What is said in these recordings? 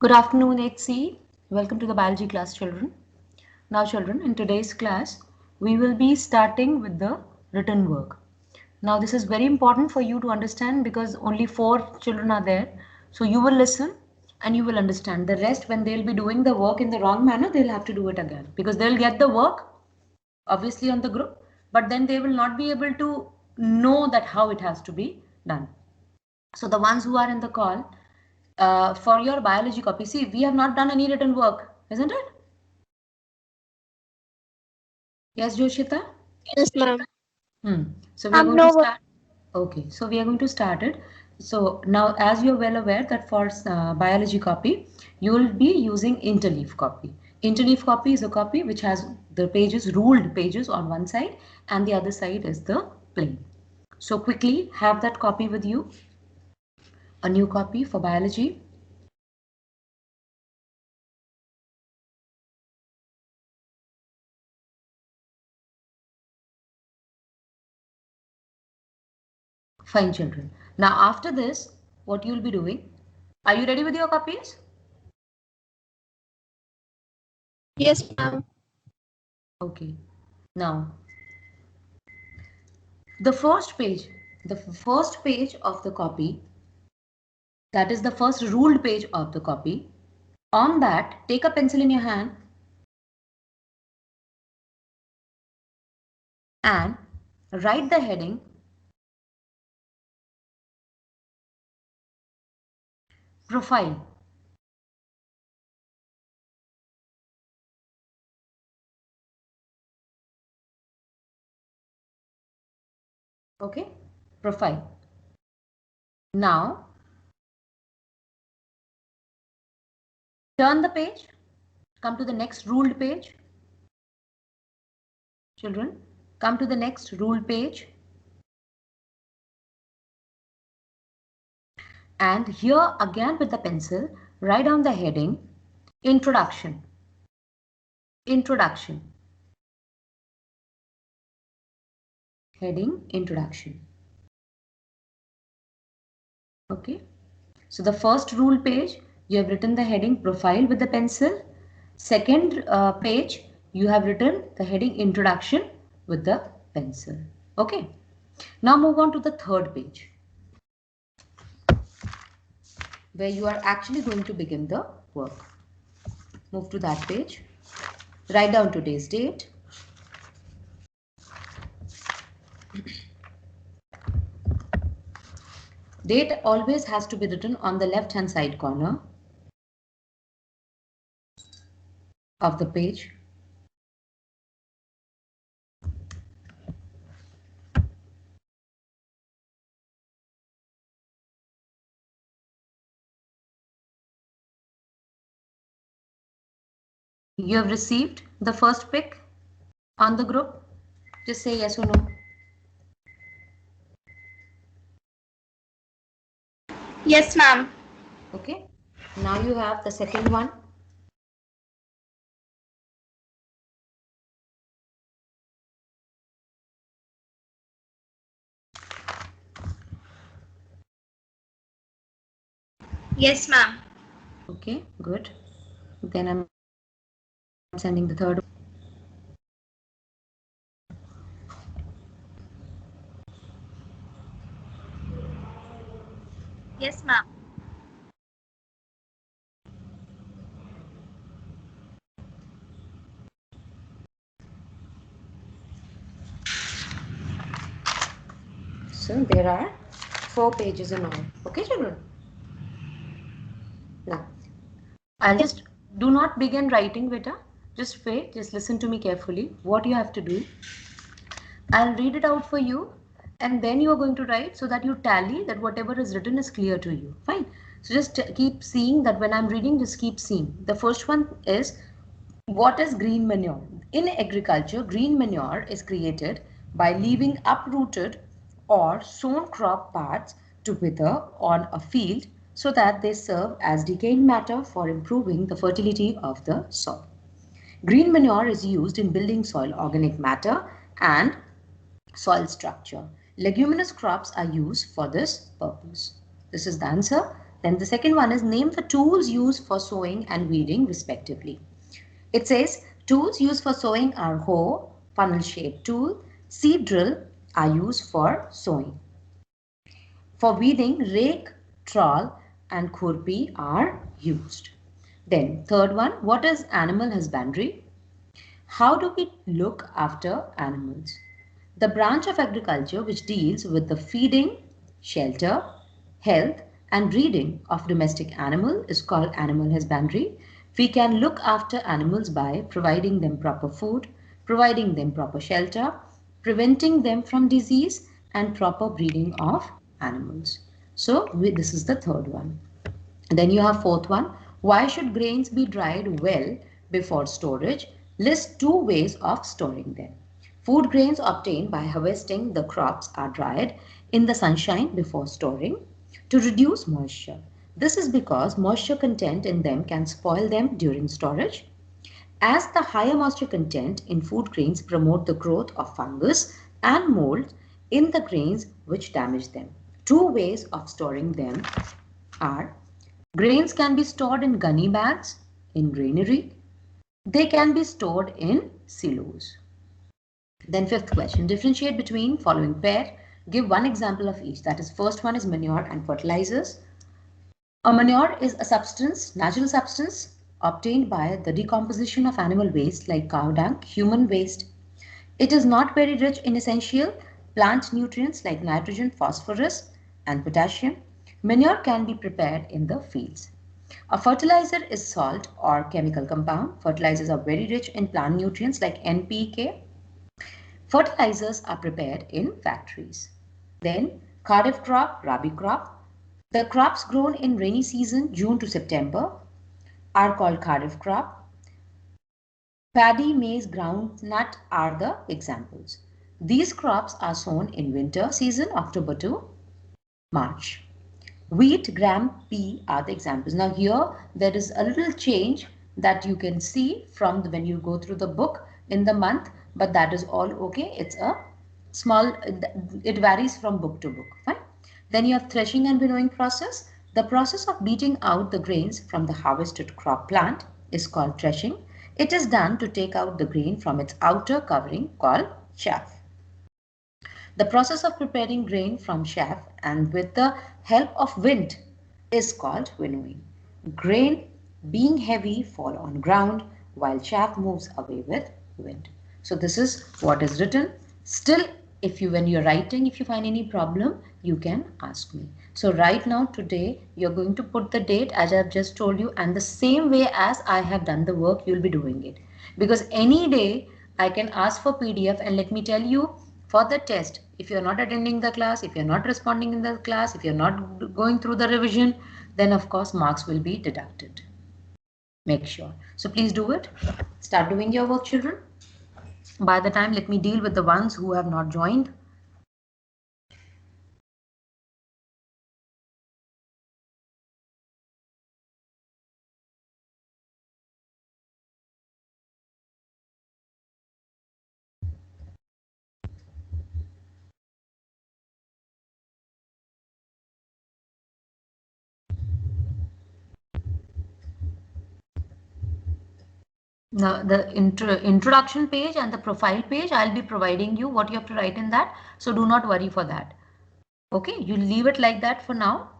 Good afternoon, HC. Welcome to the biology class, children. Now, children, in today's class, we will be starting with the written work. Now, this is very important for you to understand because only 4 children are there. So you will listen and you will understand. The rest, when they'll be doing the work in the wrong manner, they'll have to do it again because they'll get the work obviously on the group, but then they will not be able to know that how it has to be done. So the ones who are in the call, for your biology copy, see, we have not done any written work, isn't it? Yes, Joshita? Yes, ma'am. So we are going to No. start. Okay, so we are going to start it. So now, as you're well aware that for biology copy, you will be using interleaf copy. Interleaf copy is a copy which has the pages, ruled pages on one side, and the other side is the plain. So quickly have that copy with you. A new copy for biology. Fine, children. Now, after this, what you'll be doing? Are you ready with your copies? Yes, ma'am. Okay. Now, the first page of the copy, that is the first ruled page of the copy. On that, take a pencil in your hand and write the heading profile. Okay, profile. Now, turn the page, come to the next ruled page. Children, come to the next ruled page. And here again with the pencil, write down the heading, introduction. Introduction. Heading, introduction. Okay. So the first rule page, you have written the heading profile with the pencil. Second page, you have written the heading introduction with the pencil. Okay. Now move on to the third page, where you are actually going to begin the work. Move to that page. Write down today's date. Date always has to be written on the left hand side corner of the page. You have received the first pic on the group. Just say yes or no. Yes, ma'am. Okay. Now you have the second one. Yes, ma'am. Okay, good. Then I'm sending the third. Yes, ma'am. So there are 4 pages in all. Okay, children. Now, I'll just do not begin writing, beta. Just wait. Just listen to me carefully. What you have to do, I'll read it out for you, and then you are going to write so that you tally that whatever is written is clear to you. Fine. So just keep seeing that when I'm reading, just keep seeing. The first one is, what is green manure? In agriculture, green manure is created by leaving uprooted or sown crop parts to wither on a field so that they serve as decaying matter for improving the fertility of the soil. Green manure is used in building soil organic matter and soil structure. Leguminous crops are used for this purpose. This is the answer. Then the second one is name the tools used for sewing and weeding respectively. It says tools used for sewing are hoe, funnel-shaped tool, seed drill are used for sewing. For weeding, rake, trawl and khurpi are used. Then third one, what is animal husbandry? How do we look after animals? The branch of agriculture which deals with the feeding, shelter, health and breeding of domestic animal is called animal husbandry. We can look after animals by providing them proper food, providing them proper shelter, preventing them from disease and proper breeding of animals. So this is the third one. And then you have fourth one. Why should grains be dried well before storage? List two ways of storing them. Food grains obtained by harvesting the crops are dried in the sunshine before storing to reduce moisture. This is because moisture content in them can spoil them during storage. As the higher moisture content in food grains promote the growth of fungus and mold in the grains which damage them. Two ways of storing them are grains can be stored in gunny bags in granary. They can be stored in silos. Then fifth question, differentiate between following pair. Give one example of each. That is, first one is manure and fertilizers. A manure is a substance, natural substance obtained by the decomposition of animal waste like cow dung, human waste. It is not very rich in essential plant nutrients like nitrogen, phosphorus and potassium. Manure can be prepared in the fields. A fertilizer is salt or chemical compound. Fertilizers are very rich in plant nutrients like NPK. Fertilizers are prepared in factories. Then Kharif crop, Rabi crop. The crops grown in rainy season, June to September, are called Kharif crop. Paddy, maize, groundnut are the examples. These crops are sown in winter season, October to March. Wheat, gram, pea are the examples. Now here there is a little change that you can see from when you go through the book in the month, but that is all okay. It's a small, it varies from book to book. Fine. Then you have threshing and winnowing process. The process of beating out the grains from the harvested crop plant is called threshing. It is done to take out the grain from its outer covering called chaff. The process of preparing grain from chaff and with the help of wind is called winnowing. Grain being heavy fall on ground while chaff moves away with wind. So this is what is written. Still, when you're writing, if you find any problem, you can ask me. So right now today you're going to put the date as I've just told you, and the same way as I have done the work you'll be doing it, because any day I can ask for PDF. And let me tell you, for the test, if you're not attending the class, if you're not responding in the class, if you're not going through the revision, then of course marks will be deducted. Make sure. So please do it. Start doing your work, children. By the time, let me deal with the ones who have not joined. Now, the introduction page and the profile page, I'll be providing you what you have to write in that. So do not worry for that. Okay, you leave it like that for now,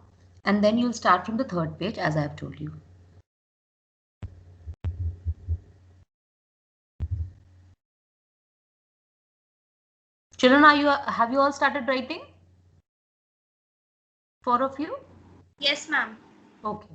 and then you'll start from the third page as I have told you. Children, have you all started writing? 4 of you? Yes, ma'am. Okay.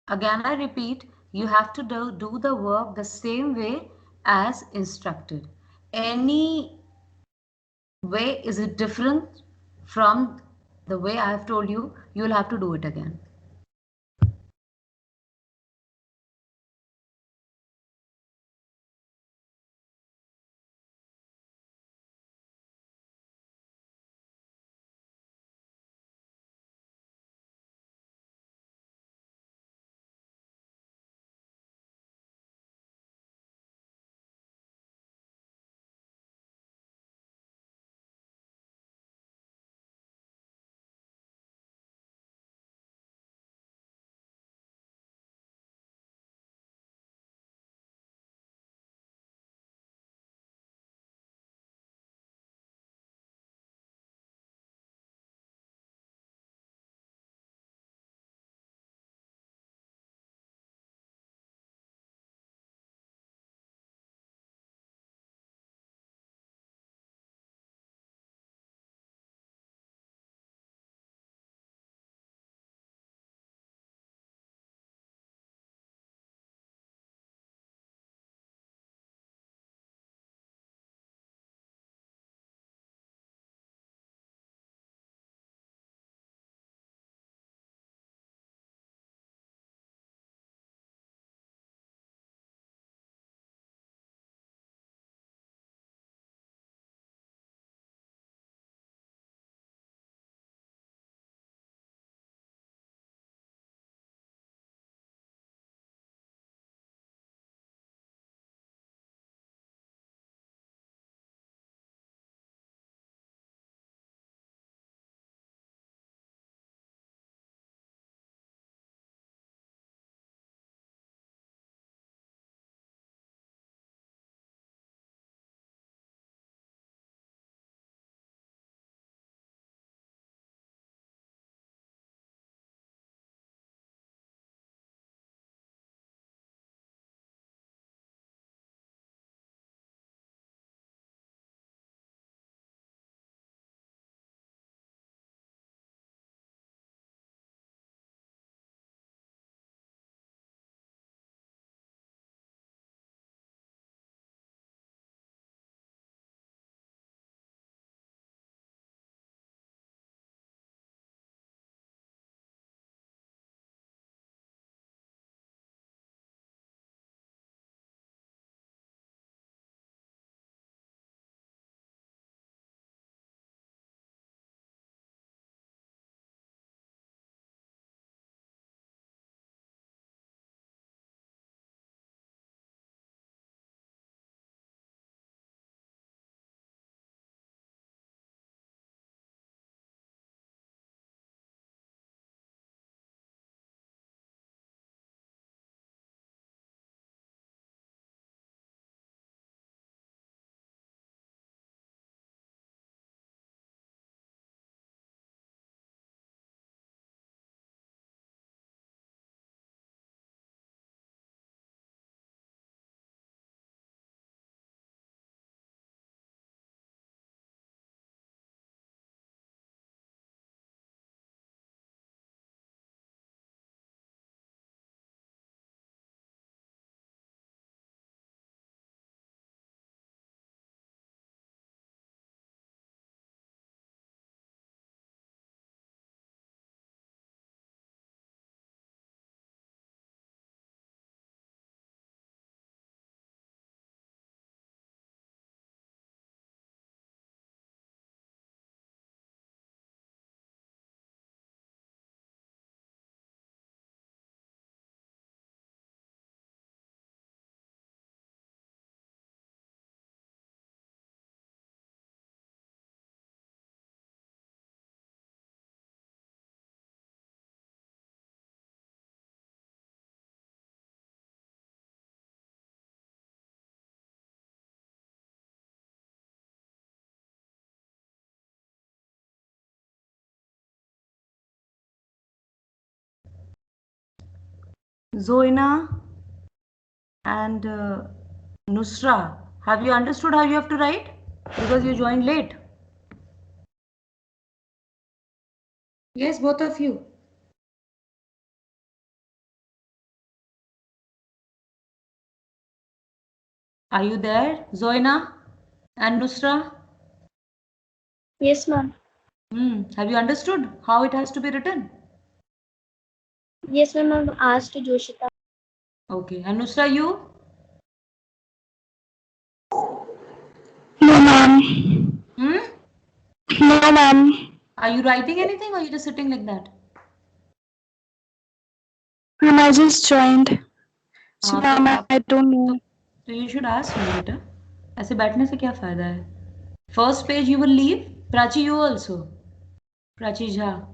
Again, I repeat, you have to do the work the same way as instructed. Any way is it different from the way I have told you, you will have to do it again. Zoina and Nusra, have you understood how you have to write? Because you joined late. Yes, both of you. Are you there, Zoina and Nusra? Yes, ma'am. Have you understood how it has to be written? Yes, ma'am. I've asked Joshita. Okay. And Nusra, you? No, ma'am. Hmm? No, ma'am. Are you writing anything or are you just sitting like that? Ma'am, I just joined. So, हाँ ma'am, I don't know. तो you should ask me बेटा. ऐसे बैठने से क्या फायदा है? First page you will leave. Prachi, you also. Prachi Jha.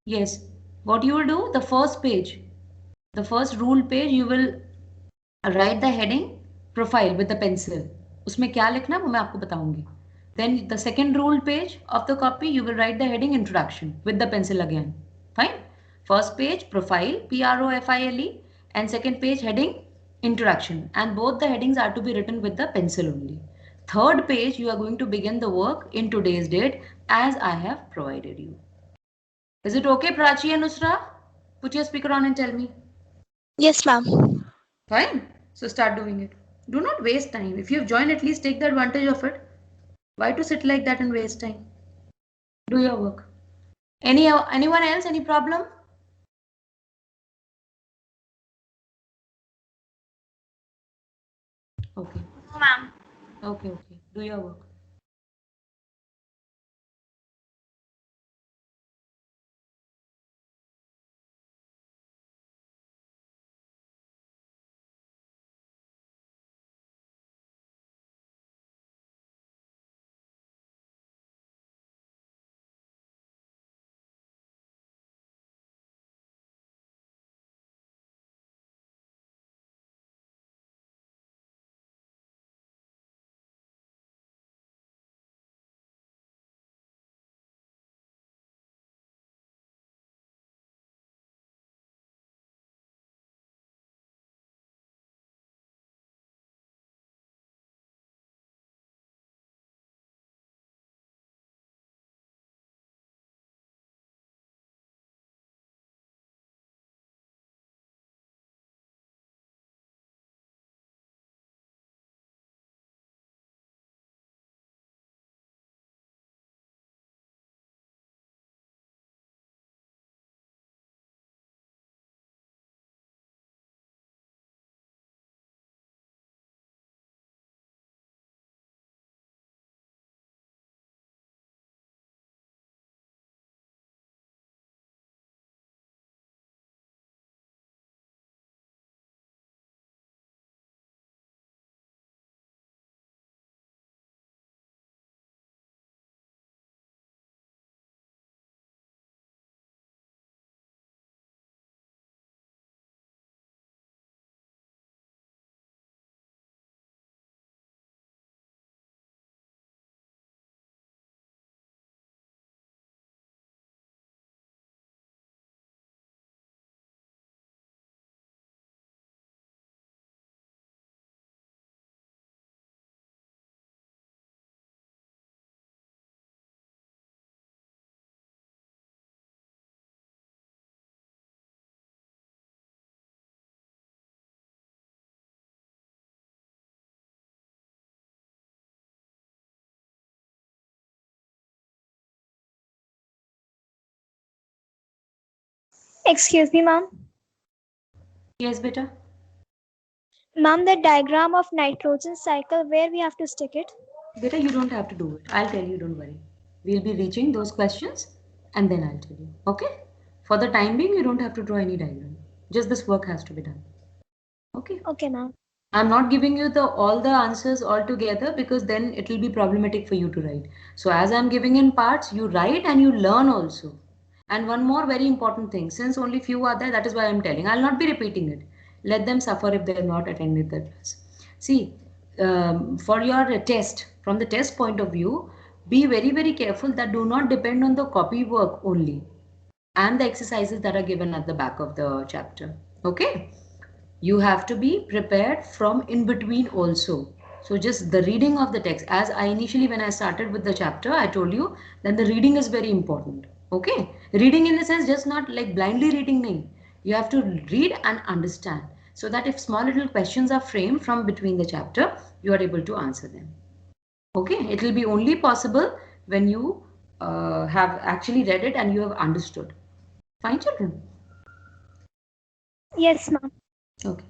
Yes. What you will do? The first page. The first rule page you will write the heading profile with the pencil. उसमें क्या लिखना है वो मैं आपको बताऊंगी. Then the second rule page of the copy you will write the heading introduction with the pencil again. Fine. First page profile PROFILE and second page heading introduction, and both the headings are to be written with the pencil only. Third page you are going to begin the work in today's date as I have provided you. Is it okay, Prachi and Nusra? Put your speaker on and tell me. Yes, ma'am. Fine. So start doing it. Do not waste time. If you have joined, at least take the advantage of it. Why to sit like that and waste time? Do your work. Anyone else? Any problem? Okay. No, ma'am. Okay. Okay. Do your work. Excuse me, ma'am. Yes, beta. Ma'am, the diagram of nitrogen cycle, where we have to stick it? Beta, you don't have to do it. I'll tell you, don't worry. We'll be reaching those questions and then I'll tell you. Okay? For the time being, you don't have to draw any diagram. Just this work has to be done. Okay? Okay, ma'am. I'm not giving you all the answers all together because then it will be problematic for you to write. So as I'm giving in parts, you write and you learn also. And one more very important thing, since only few are there, that is why I'm telling. I'll not be repeating it. Let them suffer if they have not attended the class. See, for your test, from the test point of view, be very, very careful that do not depend on the copy work only and the exercises that are given at the back of the chapter. Okay? You have to be prepared from in between also. So just the reading of the text, as I initially when I started with the chapter, I told you that the reading is very important. Okay, reading in the sense just not like blindly reading. You have to read and understand. so that if small little questions are framed from between the chapter, you are able to answer them. Okay, it will be only possible when you have actually read it and you have understood. Fine, children? Yes, ma'am. Okay.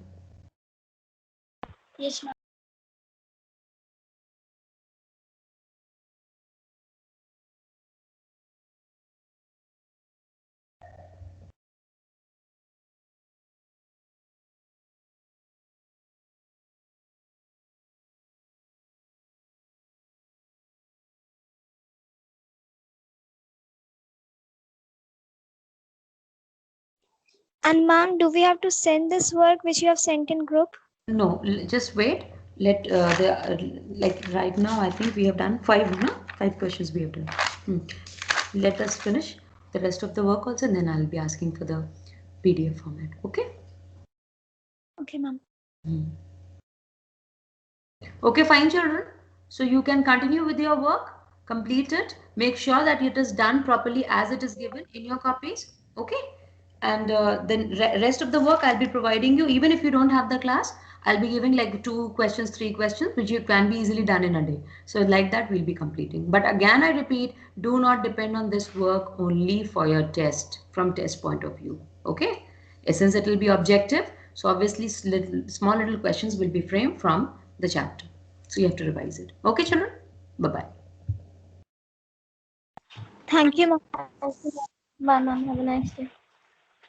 Yes, ma'am. And ma'am, do we have to send this work which you have sent in group? No, just wait. Let like right now, I think we have done 5, no? 5 questions we have done. Let us finish the rest of the work also, and then I'll be asking for the PDF format. Okay? Okay, ma'am. Okay, fine, children. So you can continue with your work, complete it, make sure that it is done properly as it is given in your copies. Okay? And then rest of the work I'll be providing you. Even if you don't have the class, I'll be giving like 2 questions, 3 questions, which you can be easily done in a day. So like that we'll be completing. But again, I repeat, do not depend on this work only for your test, from test point of view. Okay? Since it will be objective, so obviously small little questions will be framed from the chapter. So you have to revise it. Okay, children? Bye-bye. Thank you, ma'am. Bye, ma'am. Have a nice day.